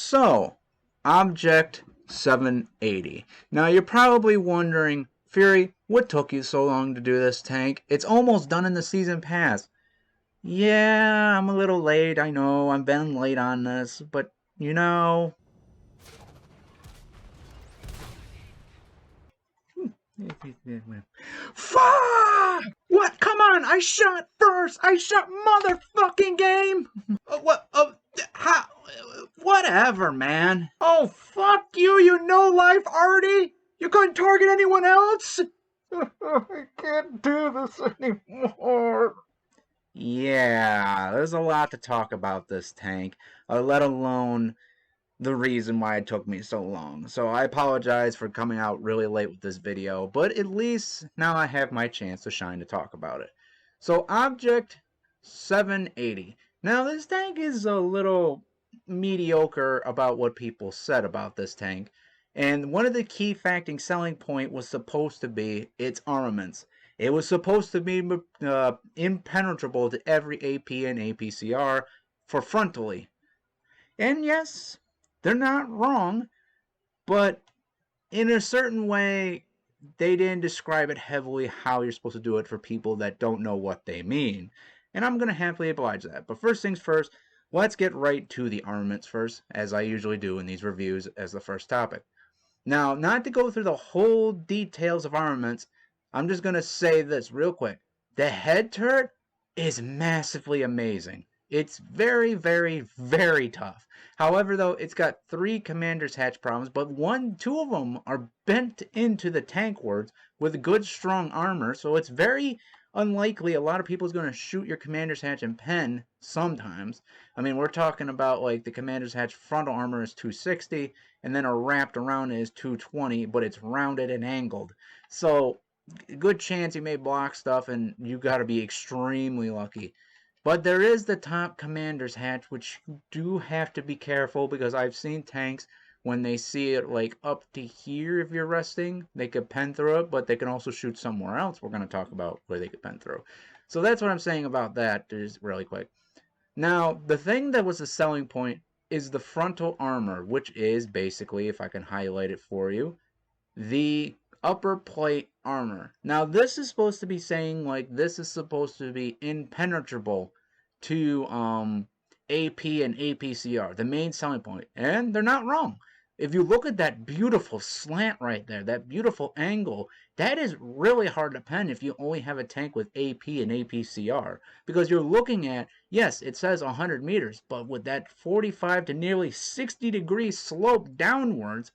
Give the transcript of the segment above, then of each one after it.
So, Object 780. Now you're probably wondering, Fury, what took you so long to do this tank? It's almost done in the season pass. Yeah, I'm a little late, I know, I've been late on this, but you know... Fuck! What? Come on, I shot first! I shot motherfucking game! What? How? Whatever, man. Oh, fuck you, you no-life Artie! You couldn't target anyone else? I can't do this anymore. Yeah, there's a lot to talk about this tank, let alone the reason why it took me so long. So I apologize for coming out really late with this video, but at least now I have my chance to shine to talk about it. So Object 780. Now this tank is a little mediocre about what people said about this tank, and one of the key facting selling point was supposed to be its armaments. It was supposed to be impenetrable to every AP and APCR for frontally. And yes, they're not wrong, but in a certain way, they didn't describe it heavily how you're supposed to do it for people that don't know what they mean. And I'm going to happily oblige that. But first things first, let's get right to the armaments first, as I usually do in these reviews as the first topic. Now, not to go through the whole details of armaments, I'm just going to say this real quick. The head turret is massively amazing. It's very, very, very tough. However, though, it's got 3 commander's hatch problems, but 2 of them are bent into the tank wards with good, strong armor, so it's very unlikely a lot of people is going to shoot your commander's hatch and pen sometimes. I mean, we're talking about, like, the commander's hatch frontal armor is 260, and then a wrapped around is 220, but it's rounded and angled. So, good chance you may block stuff, and you got to be extremely lucky. But there is the top commander's hatch, which you do have to be careful, because I've seen tanks, when they see it like up to here if you're resting, they could pen through it, but they can also shoot somewhere else. We're going to talk about where they could pen through. So that's what I'm saying about that, just really quick. Now, the thing that was the selling point is the frontal armor, which is basically, if I can highlight it for you, the upper plate armor. Now, this is supposed to be saying, like, this is supposed to be impenetrable to AP and APCR, the main selling point. And they're not wrong. If you look at that beautiful slant right there, that beautiful angle, that is really hard to pen if you only have a tank with AP and APCR. Because you're looking at, yes, it says 100 meters, but with that 45 to nearly 60 degree slope downwards,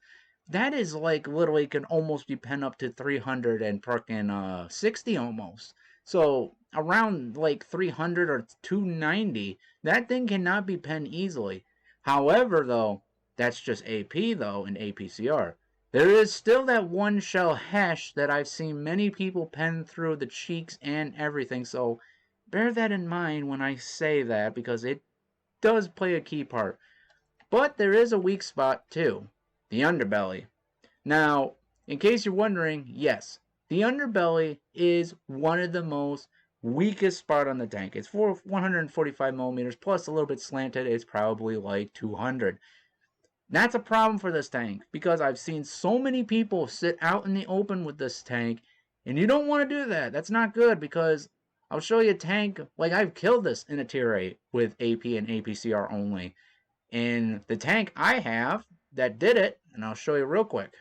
that is like literally can almost be pen up to 300 and frickin' 60 almost. So around like 300 or 290, that thing cannot be penned easily. However, though, that's just AP though in APCR. There is still that one shell hash that I've seen many people pen through the cheeks and everything. So bear that in mind when I say that, because it does play a key part. But there is a weak spot too. The underbelly. Now, in case you're wondering, yes, the underbelly is one of the most weakest spot on the tank. It's for 145 millimeters plus a little bit slanted. It's probably like 200. That's a problem for this tank, because I've seen so many people sit out in the open with this tank, and you don't want to do that. That's not good, because I'll show you a tank, like I've killed this in a tier 8 with AP and APCR only. And the tank I have that did it, and I'll show you real quick.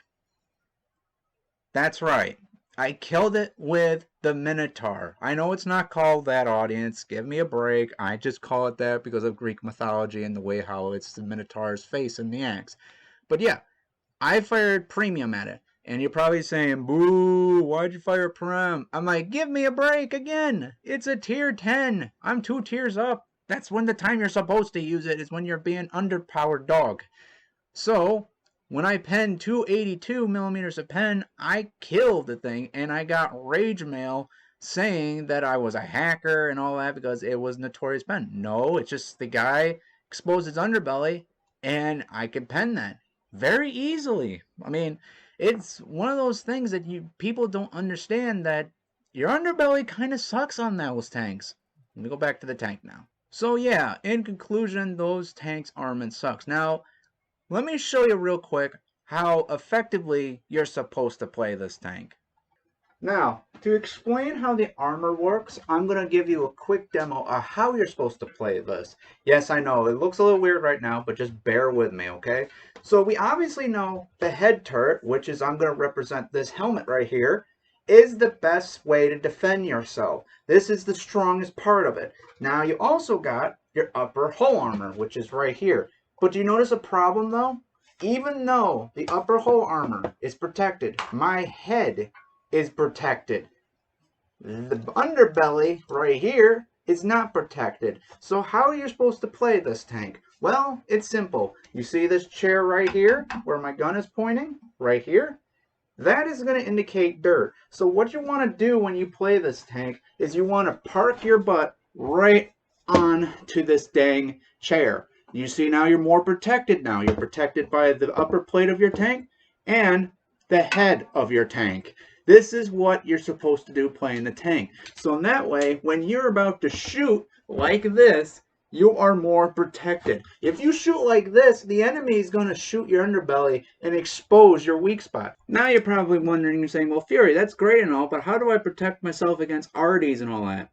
That's right. I killed it with the Minotaur. I know it's not called that, audience. Give me a break. I just call it that because of Greek mythology and the way how it's the Minotaur's face in the axe. But yeah, I fired premium at it. And you're probably saying, boo, why'd you fire perm? I'm like, give me a break again. It's a tier 10. I'm 2 tiers up. That's when the time you're supposed to use it is when you're being underpowered dog. So, when I penned 282 millimeters of pen, I killed the thing, and I got rage mail saying that I was a hacker and all that because it was notorious pen. No, it's just the guy exposed his underbelly, and I could pen that very easily. I mean, it's one of those things that people don't understand, that your underbelly kind of sucks on those tanks. Let me go back to the tank now. So yeah, in conclusion, those tanks' armament sucks. Now, let me show you real quick how effectively you're supposed to play this tank. Now, to explain how the armor works, I'm going to give you a quick demo of how you're supposed to play this. Yes, I know, it looks a little weird right now, but just bear with me, okay? So we obviously know the head turret, which is, I'm going to represent this helmet right here, is the best way to defend yourself. This is the strongest part of it. Now, you also got your upper hull armor, which is right here. But do you notice a problem, though? Even though the upper hull armor is protected, my head is protected. The underbelly right here is not protected. So how are you supposed to play this tank? Well, it's simple. You see this chair right here where my gun is pointing? Right here? That is going to indicate dirt. So what you want to do when you play this tank is you want to park your butt right on to this dang chair. You see now you're more protected now. You're protected by the upper plate of your tank and the head of your tank. This is what you're supposed to do playing the tank. So in that way, when you're about to shoot like this, you are more protected. If you shoot like this, the enemy is going to shoot your underbelly and expose your weak spot. Now you're probably wondering, you're saying, well, Fury, that's great and all, but how do I protect myself against arties and all that?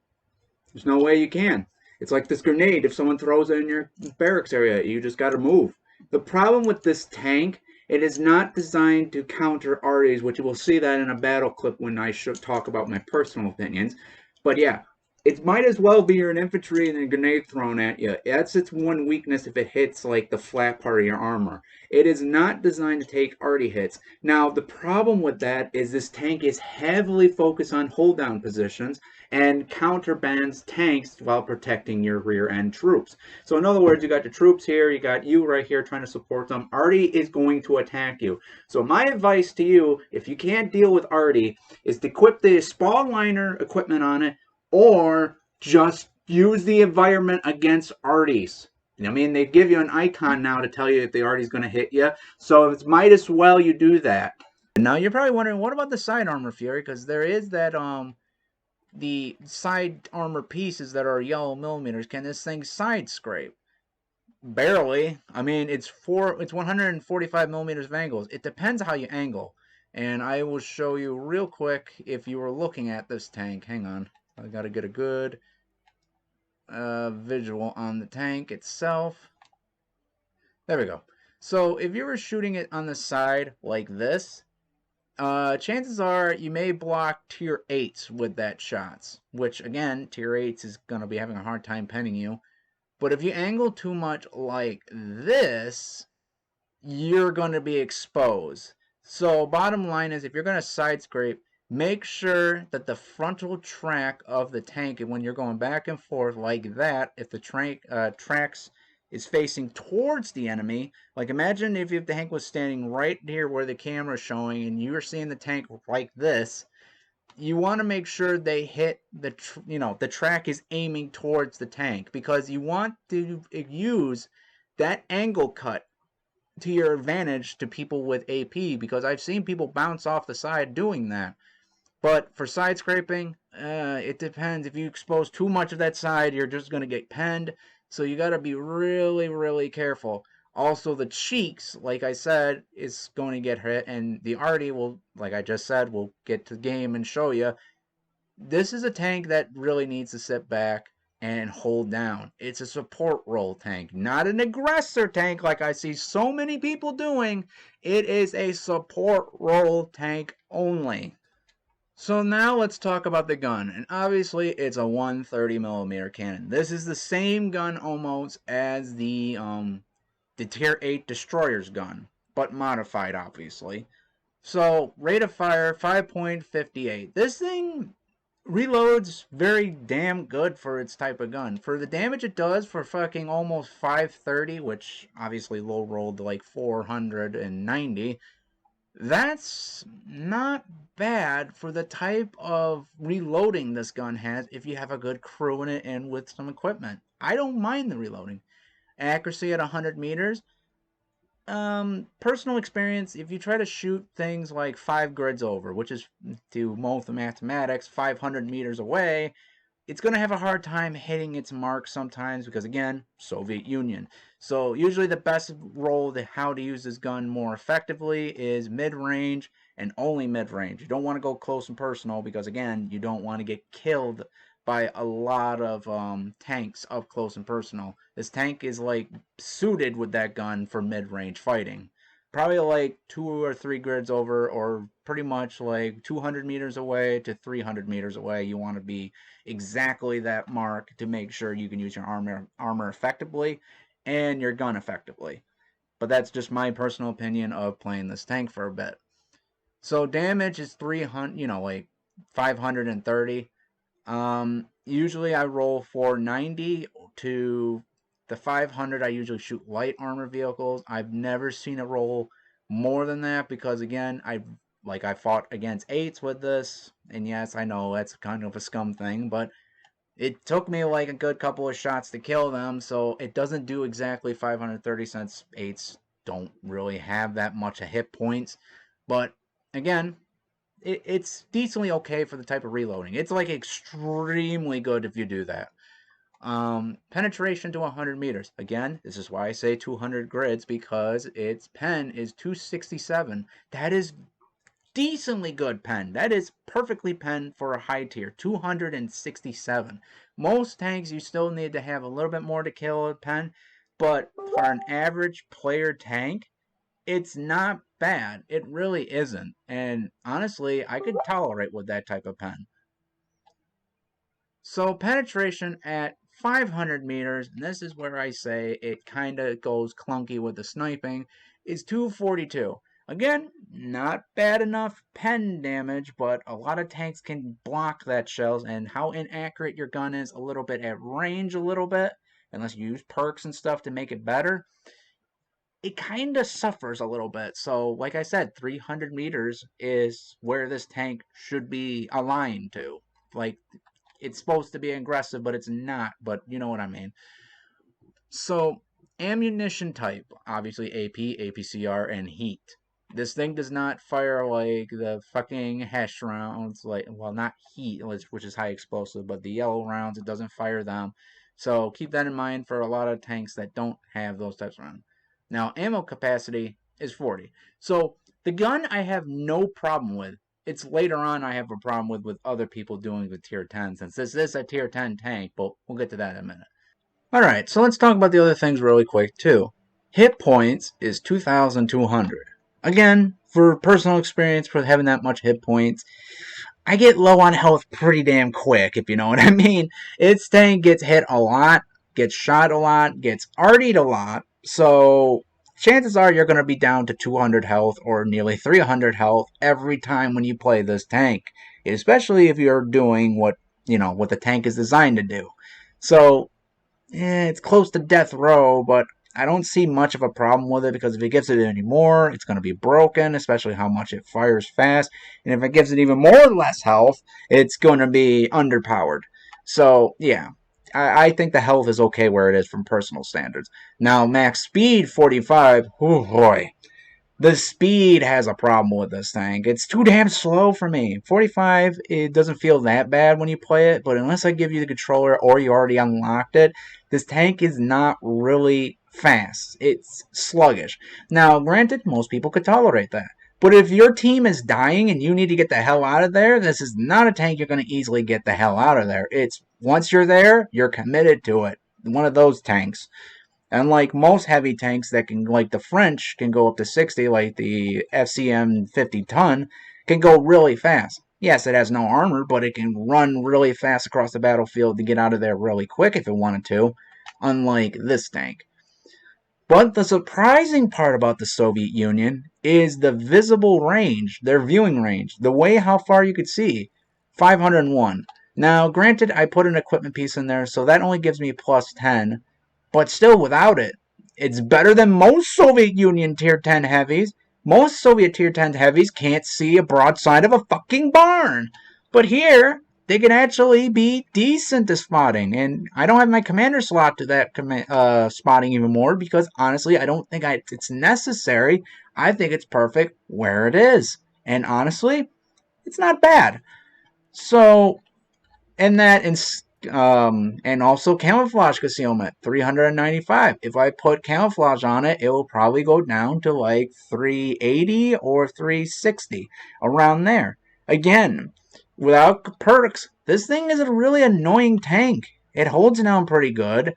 There's no way you can. It's like this grenade. If someone throws it in your barracks area, you just got to move. The problem with this tank, it is not designed to counter arties, which you will see that in a battle clip when I should talk about my personal opinions. But yeah, it might as well be you're an infantry and a grenade thrown at you. That's its one weakness if it hits like the flat part of your armor. It is not designed to take arty hits. Now, the problem with that is this tank is heavily focused on hold down positions and counterbands tanks while protecting your rear end troops. So in other words, you got the troops here, you got you right here trying to support them. Arty is going to attack you. So my advice to you, if you can't deal with arty, is to equip the spawn liner equipment on it, or just use the environment against arties. I mean, they give you an icon now to tell you if the arty's going to hit you. So it might as well you do that. Now you're probably wondering, what about the side armor, Fury? Because there is that the side armor pieces that are yellow millimeters. Can this thing side scrape? Barely. I mean, it's 145 millimeters of angles. It depends how you angle. And I will show you real quick if you were looking at this tank. Hang on. I got to get a good visual on the tank itself. There we go. So if you were shooting it on the side like this, chances are you may block tier 8s with that shots, which again, tier 8s is going to be having a hard time penning you. But if you angle too much like this, you're going to be exposed. So bottom line is, if you're going to side scrape, make sure that the frontal track of the tank, and when you're going back and forth like that, if the tracks is facing towards the enemy, like imagine if the tank was standing right here where the camera is showing and you were seeing the tank like this, you want to make sure they hit the track is aiming towards the tank, because you want to use that angle cut to your advantage to people with AP, because I've seen people bounce off the side doing that. But for side scraping, it depends. If you expose too much of that side, you're just going to get penned. So you got to be really, really careful. Also, the cheeks, like I said, is going to get hit. And the arty will, like I just said, will get to the game and show you. This is a tank that really needs to sit back and hold down. It's a support role tank, not an aggressor tank like I see so many people doing. It is a support role tank only. So now let's talk about the gun, and obviously it's a 130mm cannon. This is the same gun almost as the Tier 8 Destroyer's gun, but modified obviously. So rate of fire 5.58. This thing reloads very damn good for its type of gun. For the damage it does for fucking almost 530, which obviously low rolled to like 490. That's not bad for the type of reloading this gun has if you have a good crew in it and with some equipment. I don't mind the reloading. Accuracy at 100 meters. Personal experience, if you try to shoot things like 5 grids over, which is, to most mathematics, 500 meters away, it's going to have a hard time hitting its mark sometimes because, again, Soviet Union. So usually the best role to how to use this gun more effectively is mid-range and only mid-range. You don't want to go close and personal because, again, you don't want to get killed by a lot of tanks up close and personal. This tank is like suited with that gun for mid-range fighting. Probably like 2 or 3 grids over, or pretty much like 200 meters away to 300 meters away. You want to be exactly that mark to make sure you can use your armor effectively and your gun effectively. But that's just my personal opinion of playing this tank for a bit. So damage is 300, like 530. Usually I roll 490 to the 500. I usually shoot light armor vehicles. I've never seen a roll more than that because, again, I fought against 8s with this, and yes, I know that's kind of a scum thing, but it took me like a good couple of shots to kill them, so it doesn't do exactly 530 since 8s don't really have that much of hit points. But again, it's decently okay for the type of reloading. It's like extremely good if you do that. Penetration to 100 meters. Again, this is why I say 200 grids, because its pen is 267. That is decently good pen. That is perfectly pen for a high tier. 267. Most tanks you still need to have a little bit more to kill a pen, but for an average player tank, it's not bad. It really isn't. And honestly, I could tolerate with that type of pen. So penetration at 500 meters, and this is where I say it kind of goes clunky with the sniping, is 242. Again, not bad enough pen damage, but a lot of tanks can block that shells, and how inaccurate your gun is a little bit at range a little bit, unless you use perks and stuff to make it better, it kind of suffers a little bit. So, like I said, 300 meters is where this tank should be aligned to. Like, it's supposed to be aggressive, but it's not. But you know what I mean. So, ammunition type, obviously AP, APCR, and heat. This thing does not fire like the fucking HESH rounds, like, well, not heat, which is high explosive, but the yellow rounds, it doesn't fire them. So keep that in mind for a lot of tanks that don't have those types of rounds. Now, ammo capacity is 40. So the gun I have no problem with. It's later on I have a problem with other people doing the tier 10, since this is a tier 10 tank, but we'll get to that in a minute. Alright, so let's talk about the other things really quick too. Hit points is 2,200. Again, for personal experience for having that much hit points, I get low on health pretty damn quick, if you know what I mean. Its tank gets hit a lot, gets shot a lot, gets artied a lot, so chances are you're going to be down to 200 health or nearly 300 health every time when you play this tank, especially if you're doing what the tank is designed to do. So it's close to death row, but I don't see much of a problem with it, because if it gives it any more, it's going to be broken, especially how much it fires fast. And if it gives it even more or less health, it's going to be underpowered. So, yeah, I think the health is okay where it is from personal standards. Now, max speed, 45, oh boy. The speed has a problem with this tank. It's too damn slow for me. 45, it doesn't feel that bad when you play it, but unless I give you the controller or you already unlocked it, this tank is not really fast. It's sluggish. Now, granted, most people could tolerate that. But if your team is dying and you need to get the hell out of there, this is not a tank you're going to easily get the hell out of there. It's, once you're there, you're committed to it. One of those tanks. Unlike most heavy tanks that can, like the French, can go up to 60, like the FCM 50 ton, can go really fast. Yes, it has no armor, but it can run really fast across the battlefield to get out of there really quick if it wanted to, unlike this tank. But the surprising part about the Soviet Union is the visible range, their viewing range, the way how far you could see, 501. Now, granted, I put an equipment piece in there, so that only gives me plus 10, but still without it, it's better than most Soviet Union tier 10 heavies. Most Soviet tier 10 heavies can't see a broadside of a fucking barn. But here, they can actually be decent at spotting. And I don't have my commander slot to that spotting even more, because honestly, I don't think it's necessary. I think it's perfect where it is. And honestly, it's not bad. So, and that And also camouflage concealment, 395. If I put camouflage on it, it will probably go down to like 380 or 360, around there. Again, without perks, this thing is a really annoying tank. It holds down pretty good.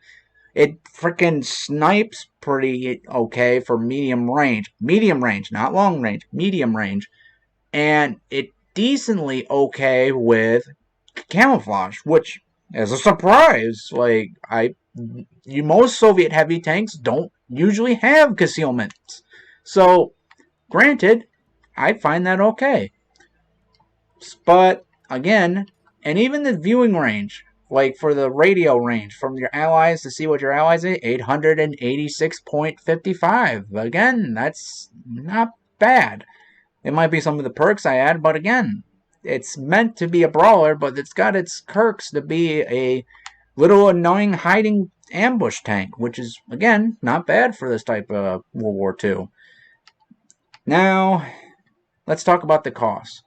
It freaking snipes pretty okay for medium range. Medium range, not long range, medium range. And it decently okay with camouflage, which is a surprise. Like, most Soviet heavy tanks don't usually have concealments. So, granted, I find that okay. But again, and even the viewing range, like for the radio range from your allies to see what your allies are, 886.55. Again, that's not bad. It might be some of the perks I add, but again, it's meant to be a brawler, but it's got its quirks to be a little annoying hiding ambush tank, which is, again, not bad for this type of World War II. Now, let's talk about the cost.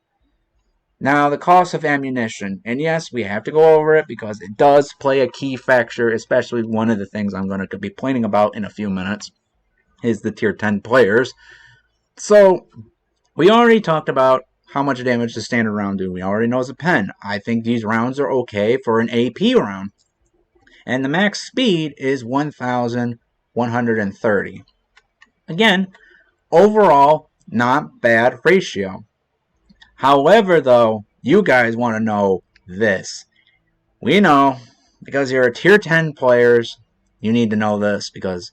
Now, the cost of ammunition, and yes, we have to go over it because it does play a key factor, especially one of the things I'm going to be complaining about in a few minutes, is the tier 10 players. So, we already talked about how much damage the standard round do. We already know it's a pen. I think these rounds are okay for an AP round. And the max speed is 1,130. Again, overall, not bad ratio. However, though, you guys want to know this. We know, because you're a tier 10 players, you need to know this because...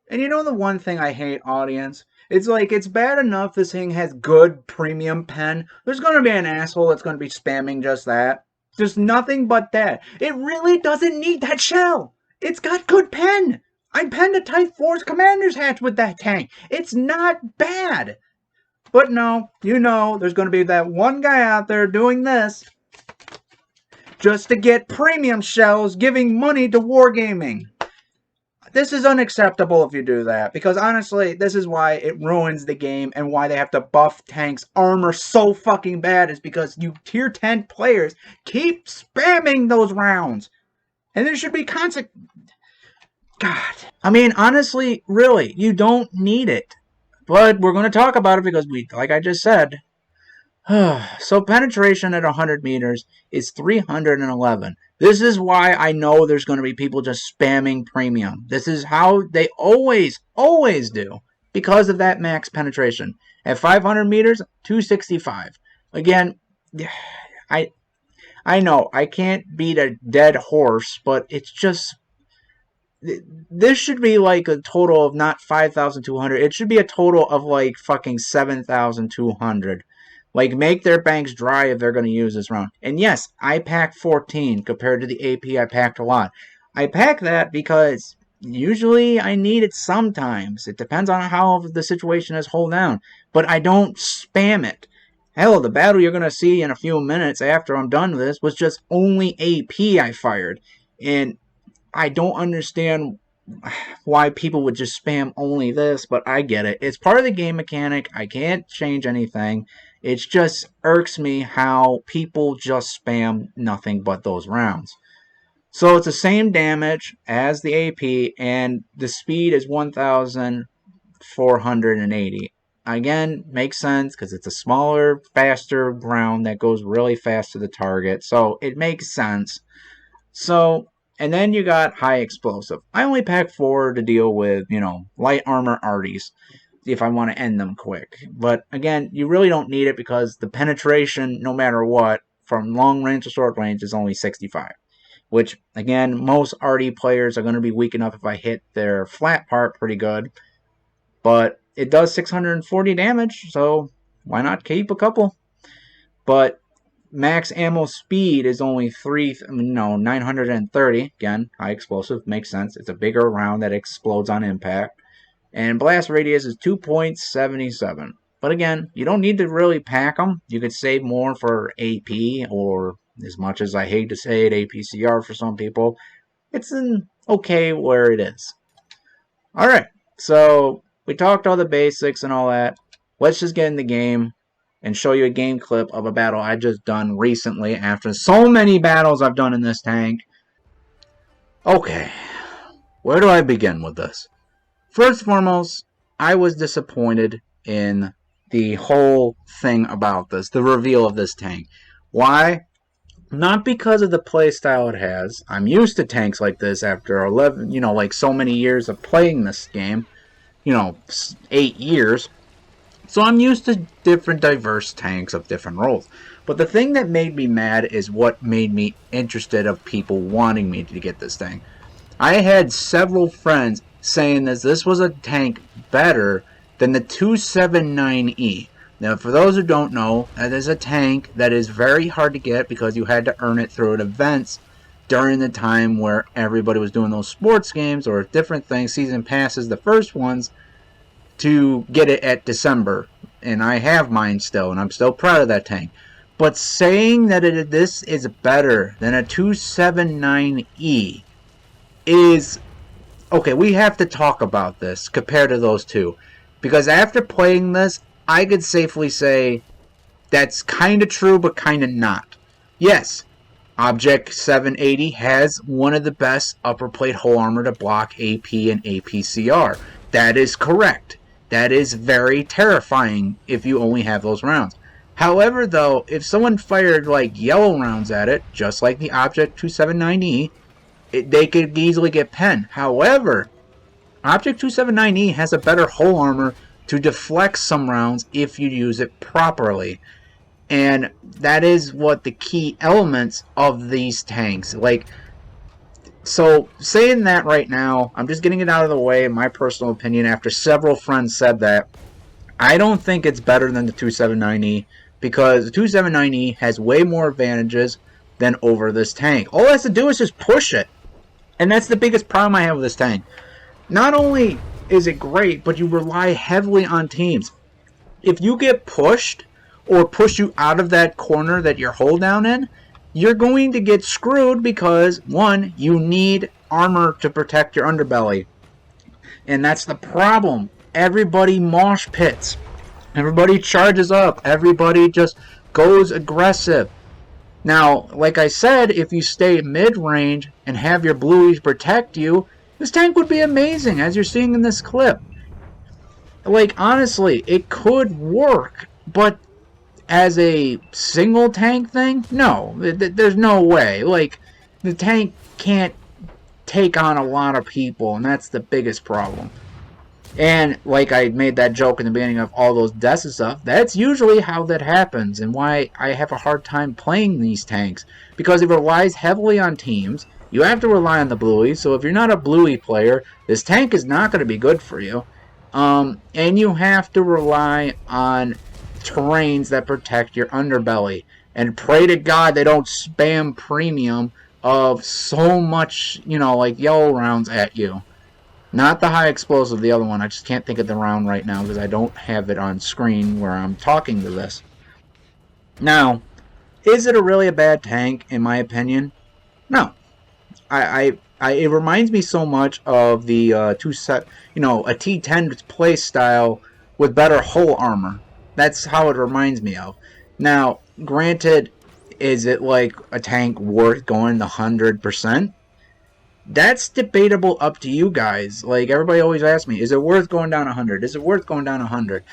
And you know the one thing I hate, audience? It's like, it's bad enough this thing has good premium pen. There's going to be an asshole that's going to be spamming just that. Just nothing but that. It really doesn't need that shell. It's got good pen. I penned a Type Force Commander's Hatch with that tank. It's not bad. But no, you know, there's going to be that one guy out there doing this just to get premium shells, giving money to wargaming. This is unacceptable if you do that, because honestly, this is why it ruins the game and why they have to buff tanks' armor so fucking bad, is because you tier 10 players keep spamming those rounds. And there should be consequences. God. I mean, honestly, really, you don't need it. But we're going to talk about it because like I just said, so penetration at 100 meters is 311. This is why I know there's going to be people just spamming premium. This is how they always do, because of that max penetration. At 500 meters, 265. Again, I know I can't beat a dead horse, but it's just... This should be like a total of not 5,200. It should be a total of like fucking 7,200. Like, make their banks dry if they're going to use this round. And yes, I packed 14 compared to the AP I packed a lot. I pack that because usually I need it sometimes. It depends on how the situation is hold down. But I don't spam it. Hell, the battle you're going to see in a few minutes after I'm done with this was just only AP I fired. And I don't understand why people would just spam only this, but I get it. It's part of the game mechanic. I can't change anything. It just irks me how people just spam nothing but those rounds. So it's the same damage as the AP, and the speed is 1,480. Again, makes sense because it's a smaller, faster round that goes really fast to the target. So it makes sense. So, and then you got high explosive. I only pack 4 to deal with, light armor arties if I want to end them quick. But again, you really don't need it because the penetration, no matter what, from long range to short range is only 65. Which, again, most arty players are going to be weak enough if I hit their flat part pretty good. But it does 640 damage, so why not keep a couple? But max ammo speed is only 930. Again, high explosive, makes sense. It's a bigger round that explodes on impact. And blast radius is 2.77. But again, you don't need to really pack them. You could save more for AP, or as much as I hate to say it, APCR for some people. It's okay where it is. Alright, so we talked all the basics and all that. Let's just get in the game and show you a game clip of a battle I just done recently after so many battles I've done in this tank. Okay, where do I begin with this? First and foremost, I was disappointed in the whole thing about this, the reveal of this tank. Why? Not because of the playstyle it has. I'm used to tanks like this after 11, like so many years of playing this game. 8 years. So I'm used to different diverse tanks of different roles. But the thing that made me mad is what made me interested of people wanting me to get this thing. I had several friends saying that this was a tank better than the 279E. Now, for those who don't know, that is a tank that is very hard to get because you had to earn it through events during the time where everybody was doing those sports games or different things, season passes, the first ones, to get it at December. And I have mine still, and I'm still proud of that tank. But saying that this is better than a 279E is... Okay, we have to talk about this compared to those two. Because after playing this, I could safely say that's kind of true, but kind of not. Yes, Object 780 has one of the best upper plate hull armor to block AP and APCR. That is correct. That is very terrifying if you only have those rounds. However, though, if someone fired like yellow rounds at it, just like the Object 279E, they could easily get penned. However, Object 279E has a better hull armor to deflect some rounds if you use it properly. And that is what the key elements of these tanks. So saying that right now, I'm just getting it out of the way, in my personal opinion, after several friends said that. I don't think it's better than the 279E because the 279E has way more advantages than over this tank. All it has to do is just push it. And that's the biggest problem I have with this tank. Not only is it great, but you rely heavily on teams. If you get pushed or push you out of that corner that you're hold down in, you're going to get screwed because, one, you need armor to protect your underbelly. And that's the problem. Everybody mosh pits. Everybody charges up. Everybody just goes aggressive. Now, like I said, if you stay mid-range and have your blueies protect you, this tank would be amazing, as you're seeing in this clip. Honestly, it could work, but as a single tank thing, no, there's no way. The tank can't take on a lot of people, and that's the biggest problem. And like I made that joke in the beginning of all those deaths and stuff, that's usually how that happens and why I have a hard time playing these tanks. Because it relies heavily on teams. You have to rely on the bluey, so if you're not a bluey player, this tank is not going to be good for you. And you have to rely on terrains that protect your underbelly. And pray to God they don't spam premium of so much, yellow rounds at you. Not the high explosive, the other one. I just can't think of the round right now because I don't have it on screen where I'm talking to this. Now, is it really a bad tank, in my opinion? No. It reminds me so much of the a T10 play style with better hull armor. That's how it reminds me of. Now, granted, is it like a tank worth going the 100%? That's debatable up to you guys. Everybody always asks me, is it worth going down 100? Is it worth going down 100?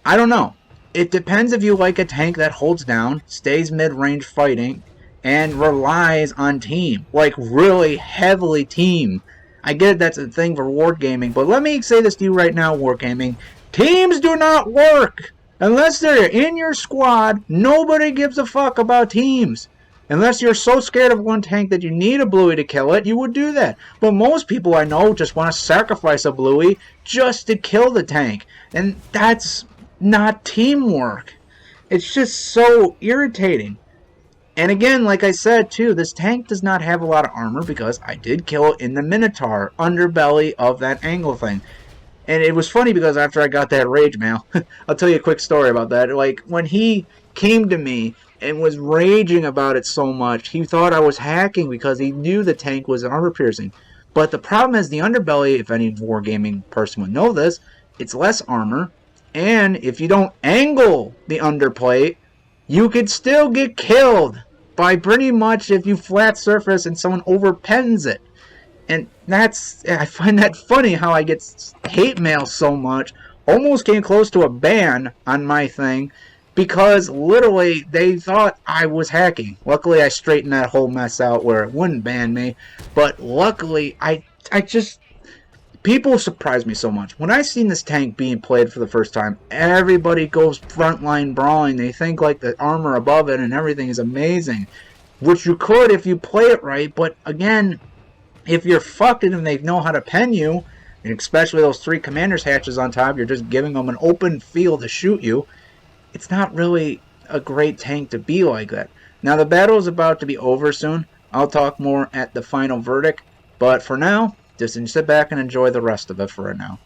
I don't know. It depends if you like a tank that holds down, stays mid-range fighting, and relies on team. Really heavily team. I get it, that's a thing for wargaming, but let me say this to you right now, wargaming. Teams do not work! Unless they're in your squad, nobody gives a fuck about teams. Unless you're so scared of one tank that you need a bluey to kill it, you would do that. But most people I know just want to sacrifice a bluey just to kill the tank. And that's not teamwork. It's just so irritating. And again, like I said too, this tank does not have a lot of armor because I did kill it in the Minotaur underbelly of that angle thing. And it was funny because after I got that rage mail, I'll tell you a quick story about that. When he came to me and was raging about it so much, he thought I was hacking because he knew the tank was armor piercing. But the problem is the underbelly, if any wargaming person would know this, it's less armor. And if you don't angle the underplate, you could still get killed by pretty much if you flat surface and someone overpens it. And I find that funny how I get hate mail so much. Almost came close to a ban on my thing because literally they thought I was hacking. Luckily, I straightened that whole mess out where it wouldn't ban me. But luckily, I just people surprise me so much. When I seen this tank being played for the first time, everybody goes frontline brawling. They think like the armor above it and everything is amazing, which you could if you play it right. But again, if you're fucked and they know how to pen you, and especially those 3 commander's hatches on top, you're just giving them an open field to shoot you. It's not really a great tank to be like that. Now the battle is about to be over soon. I'll talk more at the final verdict, but for now, just sit back and enjoy the rest of it for now.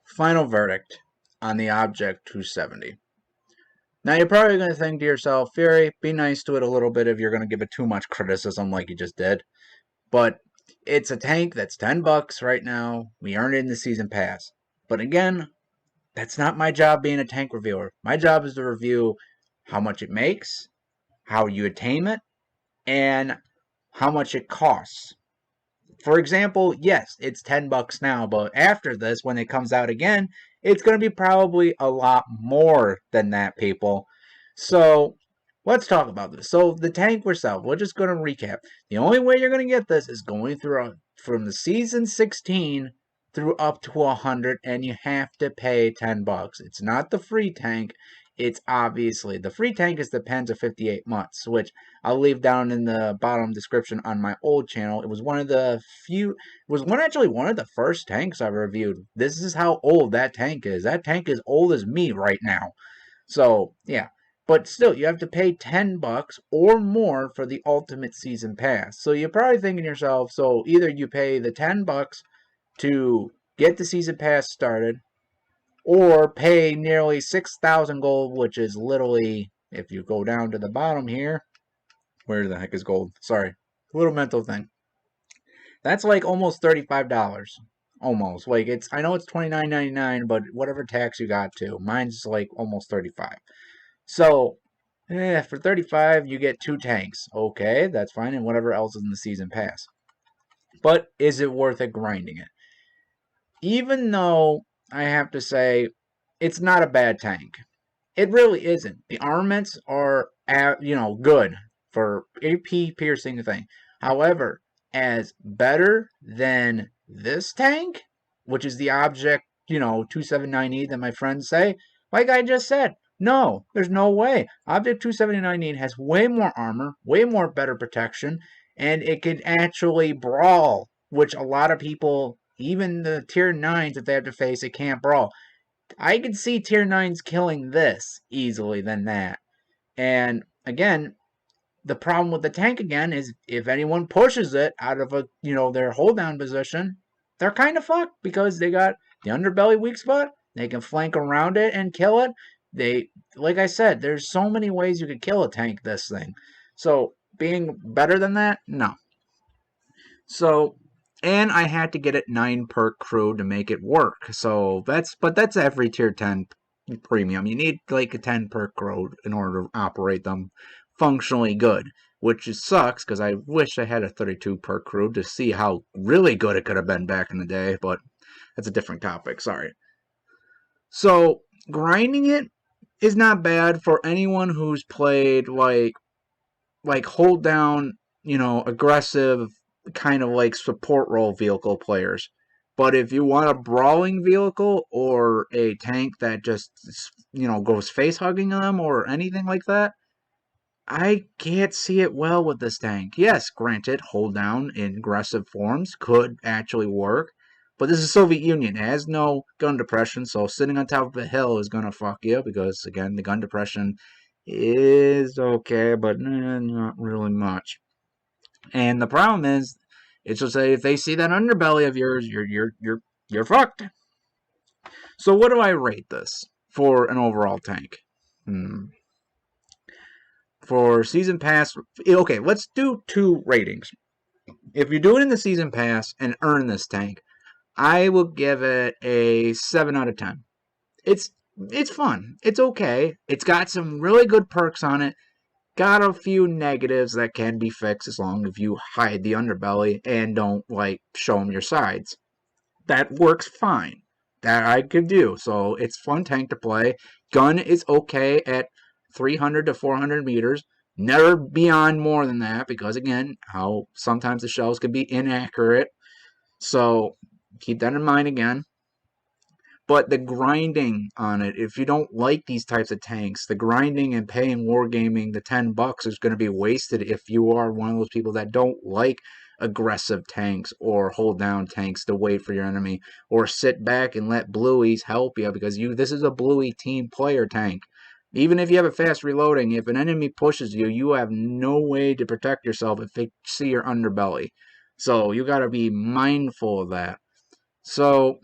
Final verdict on the Object 270. Now you're probably going to think to yourself, Fury, be nice to it a little bit if you're going to give it too much criticism like you just did. But it's a tank that's $10 right now. We earned it in the season pass. But again, that's not my job being a tank reviewer. My job is to review how much it makes, how you attain it, and how much it costs. For example, yes, it's $10 now, but after this, when it comes out again, it's going to be probably a lot more than that, people. So, let's talk about this. So, the tank itself, we're just going to recap. The only way you're going to get this is going through from the season 16 through up to 100, and you have to pay $10. It's not the free tank. It's obviously the free tank is the Pens of 58 months, which I'll leave down in the bottom description on my old channel. It was one of the few, it was actually one of the first tanks I reviewed. This is how old that tank is. That tank is old as me right now. So, yeah. But still, you have to pay $10 or more for the Ultimate Season Pass. So you're probably thinking to yourself, so either you pay the $10 to get the Season Pass started, or pay nearly 6,000 gold, which is literally, if you go down to the bottom here, where the heck is gold? Sorry, a little mental thing. That's like almost $35. Almost. Like I know it's $29.99, but whatever tax you got to. Mine's like almost 35. So, for 35 you get 2 tanks. Okay, that's fine, and whatever else is in the season pass. But is it worth it grinding it? Even though I have to say it's not a bad tank. It really isn't. The armaments are, good for AP piercing thing. However, as better than this tank, which is the Object, 279E that my friends say, like I just said, no, there's no way. Object 279E has way more armor, way more better protection, and it can actually brawl, which a lot of people, even the tier 9s, if they have to face it, can't brawl. I could see tier 9s killing this easily than that. And again, the problem with the tank again is if anyone pushes it out of their hold down position, they're kind of fucked because they got the underbelly weak spot. They can flank around it and kill it. Like I said, there's so many ways you could kill a tank this thing. So being better than that, no. So, and I had to get it 9 per crew to make it work. So that's every tier 10 premium. You need like a 10 per crew in order to operate them functionally good, which sucks because I wish I had a 32 per crew to see how really good it could have been back in the day, but that's a different topic. Sorry. So grinding it is not bad for anyone who's played like hold down, aggressive kind of like support role vehicle players. But if you want a brawling vehicle or a tank that just goes face hugging them or anything like that, I can't see it well with this tank. Yes, granted, hold down in aggressive forms could actually work, but this is Soviet Union. It has no gun depression, so sitting on top of a hill is gonna fuck you because again, the gun depression is okay, but not really much. And the problem is, it's just that if they see that underbelly of yours, you're fucked. So what do I rate this for an overall tank? For season pass, okay, let's do 2 ratings. If you do it in the season pass and earn this tank, I will give it a 7 out of 10. It's fun. It's okay. It's got some really good perks on it. Got a few negatives that can be fixed as long as you hide the underbelly and don't show them your sides. That works fine. That I could do. So it's fun tank to play. Gun is okay at 300 to 400 meters. Never beyond more than that because again, how sometimes the shells can be inaccurate. So keep that in mind again. But the grinding on it, if you don't like these types of tanks, the grinding and paying Wargaming the $10 is going to be wasted if you are one of those people that don't like aggressive tanks or hold down tanks to wait for your enemy or sit back and let blueies help you because this is a bluey team player tank. Even if you have a fast reloading, if an enemy pushes you, you have no way to protect yourself if they see your underbelly. So you got to be mindful of that. So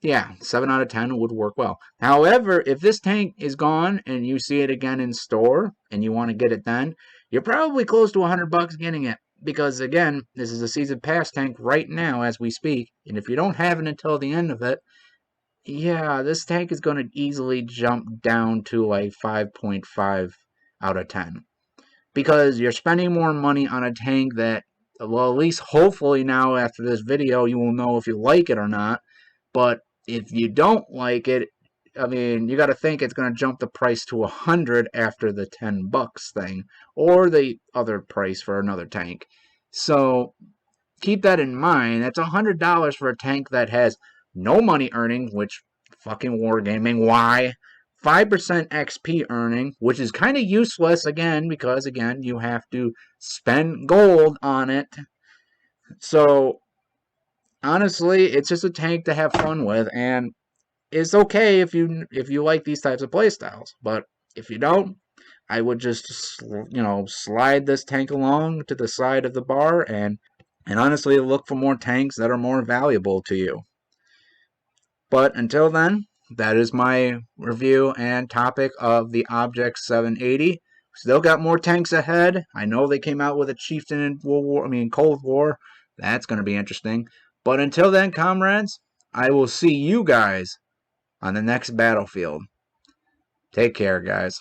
yeah, 7 out of 10 would work well. However, if this tank is gone and you see it again in store and you want to get it then, you're probably close to $100 getting it. Because again, this is a season pass tank right now as we speak. And if you don't have it until the end of it, yeah, this tank is going to easily jump down to like 5.5 out of 10. Because you're spending more money on a tank that, well, at least hopefully now after this video, you will know if you like it or not. But if you don't like it, I mean, you got to think it's going to jump the price to 100 after the $10 thing, or the other price for another tank. So keep that in mind. That's $100 for a tank that has no money earning, which fucking wargaming. Why? 5% XP earning, which is kind of useless again because again you have to spend gold on it. So honestly, it's just a tank to have fun with, and it's okay if you like these types of playstyles. But if you don't, I would just slide this tank along to the side of the bar and honestly look for more tanks that are more valuable to you. But until then, that is my review and topic of the Object 780. Still got more tanks ahead. I know they came out with a Chieftain in Cold War. That's going to be interesting. But until then, comrades, I will see you guys on the next battlefield. Take care, guys.